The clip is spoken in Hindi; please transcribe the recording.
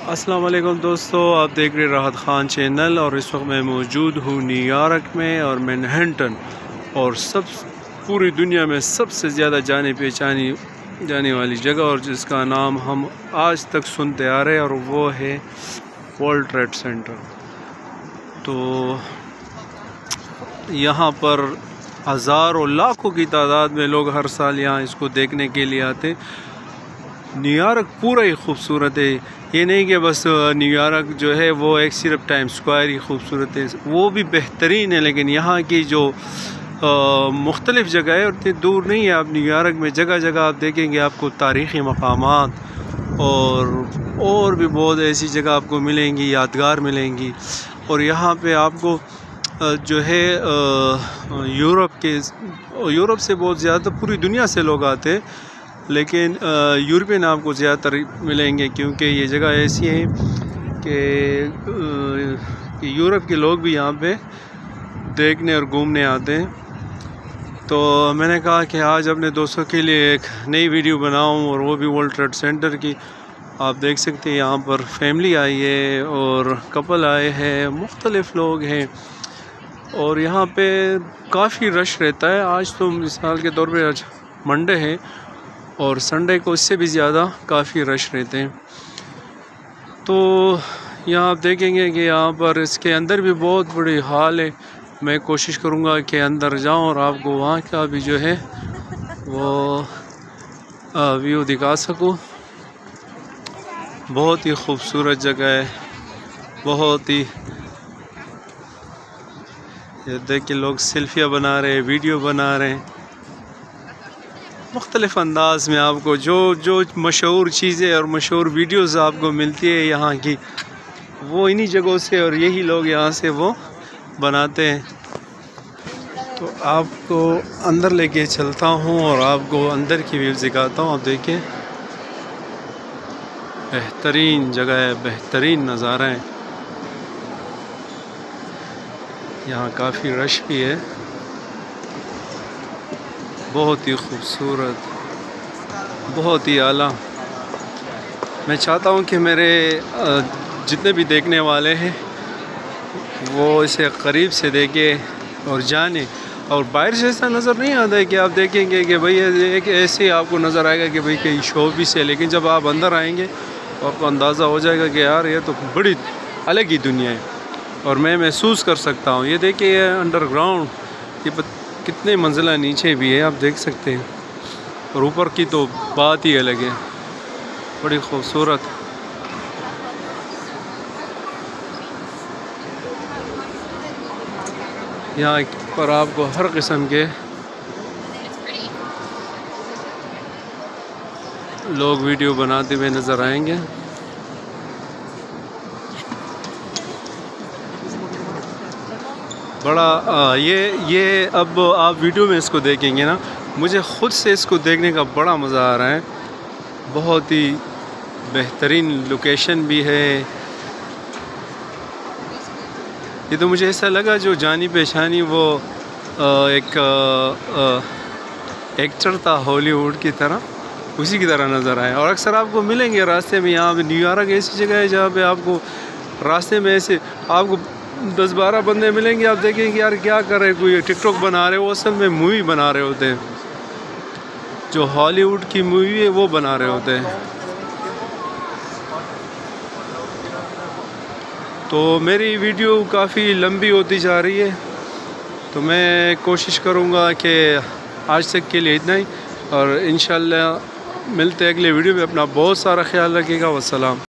अस्सलाम वालेकुम दोस्तों, आप देख रहे राहत ख़ान चैनल और इस वक्त मैं मौजूद हूँ न्यूयॉर्क में और मैनहट्टन और पूरी दुनिया में सबसे ज़्यादा जानी पहचानी जाने वाली जगह और जिसका नाम हम आज तक सुनते आ रहे हैं और वो है वर्ल्ड ट्रेड सेंटर। तो यहाँ पर हज़ारों लाखों की तादाद में लोग हर साल यहाँ इसको देखने के लिए आते। न्यूयॉर्क पूरा ही खूबसूरत है, ये नहीं कि बस न्यूयॉर्क जो है वो एक सिर्फ टाइम स्क्वायर ही खूबसूरत है, वो भी बेहतरीन है, लेकिन यहाँ की जो मुख्तलिफ़ जगह है उतनी दूर नहीं है। आप न्यूयॉर्क में जगह जगह आप देखेंगे आपको तारीख़ी मकामात और भी बहुत ऐसी जगह आपको मिलेंगी, यादगार मिलेंगी। और यहाँ पे आपको जो है यूरोप से बहुत ज़्यादा पूरी दुनिया से लोग आते हैं, लेकिन यूरोपियन आपको ज़्यादातर मिलेंगे क्योंकि ये जगह ऐसी है कि यूरोप के लोग भी यहाँ पे देखने और घूमने आते हैं। तो मैंने कहा कि आज अपने दोस्तों के लिए एक नई वीडियो बनाऊं और वो भी वर्ल्ड ट्रेड सेंटर की। आप देख सकते हैं यहाँ पर फैमिली आई है और कपल आए हैं, मुख्तलिफ़ लोग हैं और यहाँ पे काफ़ी रश रहता है। आज तो मिसाल के तौर पे आज मंडे है और संडे को इससे भी ज़्यादा काफ़ी रश रहते हैं। तो यहाँ आप देखेंगे कि यहाँ पर इसके अंदर भी बहुत बड़ी हॉल है। मैं कोशिश करूँगा कि अंदर जाऊँ और आपको वहाँ का भी जो है वो व्यू दिखा सकूँ। बहुत ही खूबसूरत जगह है, बहुत ही, ये देखिए लोग सेल्फियाँ बना रहे हैं, वीडियो बना रहे हैं मुख्तलिफ़ अंदाज में। आपको जो मशहूर चीज़ें और मशहूर वीडियोज़ आपको मिलती है यहाँ की, वो इन्हीं जगहों से और यही लोग यहाँ से वो बनाते हैं। तो आपको अंदर लेके चलता हूँ और आपको अंदर की व्यू दिखाता हूँ। आप देखिए बेहतरीन जगह है, बेहतरीन नज़ारा है। यहाँ काफ़ी रश भी है, बहुत ही खूबसूरत, बहुत ही आला। मैं चाहता हूँ कि मेरे जितने भी देखने वाले हैं वो इसे करीब से देखें और जाने। और बाहर से ऐसा नज़र नहीं आता है कि आप देखेंगे कि भाई एक ऐसे आपको नज़र आएगा कि भाई कहीं शो भी से, लेकिन जब आप अंदर आएंगे तो आपको अंदाज़ा हो जाएगा कि यार ये तो बड़ी अलग ही दुनिया है और मैं महसूस कर सकता हूँ। ये देखिए ये अंडरग्राउंड, ये कितने मंजिला नीचे भी है आप देख सकते हैं, और ऊपर की तो बात ही अलग है, बड़ी खूबसूरत। यहाँ पर आपको हर किस्म के लोग वीडियो बनाते हुए नज़र आएंगे। बड़ा ये अब आप वीडियो में इसको देखेंगे ना, मुझे ख़ुद से इसको देखने का बड़ा मज़ा आ रहा है। बहुत ही बेहतरीन लोकेशन भी है। ये तो मुझे ऐसा लगा जो जानी पहचानी वो एक एक्टर था हॉलीवुड की तरह, उसी की तरह नज़र आया। और अक्सर आपको मिलेंगे रास्ते में, यहाँ पे न्यूयॉर्क ऐसी जगह है जहाँ पे आपको रास्ते में ऐसे आपको 10-12 बंदे मिलेंगे। आप देखेंगे यार क्या कर रहे, कोई टिकटॉक बना रहे, वो असल में मूवी बना रहे होते हैं, जो हॉलीवुड की मूवी है वो बना रहे होते हैं। तो मेरी वीडियो काफ़ी लंबी होती जा रही है, तो मैं कोशिश करूँगा कि आज तक के लिए इतना ही, और इंशाल्लाह मिलते हैं अगले वीडियो में। अपना बहुत सारा ख्याल रखिएगा। वस्सलाम।